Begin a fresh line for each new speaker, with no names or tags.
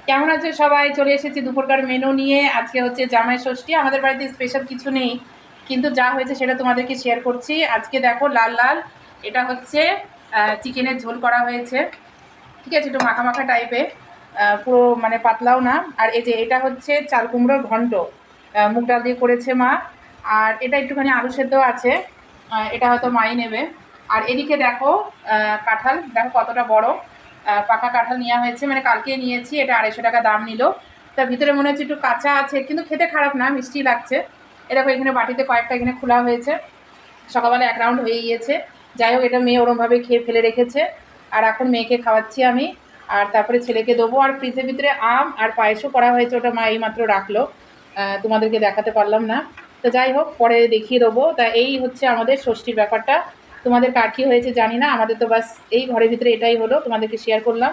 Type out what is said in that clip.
কেমন আছে সবাই? চলে এসেছি দুপুরকার মেনু নিয়ে। আজকে হচ্ছে জামাই ষষ্ঠী। আমাদের বাড়িতে স্পেশাল কিছু নেই, কিন্তু যা হয়েছে সেটা তোমাদেরকে শেয়ার করছি। আজকে দেখো লাল লাল, এটা হচ্ছে চিকেনের ঝোল করা হয়েছে। ঠিক আছে, একটু মাখা মাখা টাইপের, পুরো মানে পাতলাও না। আর এই যে এটা হচ্ছে চাল কুমড়োর ঘন্ট, মুগ ডাল দিয়ে করেছে মা। আর এটা একটুখানি আলু সেদ্ধ আছে, এটা হয়তো মাই নেবে। আর এদিকে দেখো কাঁঠাল, দেখো কতটা বড় পাকা কাঁঠাল নেওয়া হয়েছে, মানে কালকে নিয়েছি। এটা 250 টাকা দাম নিল। তার ভিতরে মনে হচ্ছে একটু কাঁচা আছে, কিন্তু খেতে খারাপ না, মিষ্টি লাগছে। এরকম এখানে বাটিতে কয়েকটা এখানে খোলা হয়েছে, সকালবেলা এক রাউন্ড হয়ে গিয়েছে। যাই হোক, এটা মেয়ে ওরমভাবে খেয়ে ফেলে রেখেছে, আর এখন মেয়েকে খাওয়াচ্ছি আমি। আর তারপরে ছেলেকে দেবো। আর ফ্রিজের ভিতরে আম আর পায়েসও করা হয়েছে, ওটা মা এইমাত্র রাখলো, তোমাদেরকে দেখাতে পারলাম না। তো যাই হোক, পরে দেখিয়ে দেবো। তা এই হচ্ছে আমাদের ষষ্ঠীর ব্যাপারটা। তোমাদের কার কী হয়েছে জানি না, আমাদের তো বাস এই ঘরের ভিতরে এটাই হলো, তোমাদেরকে শেয়ার করলাম।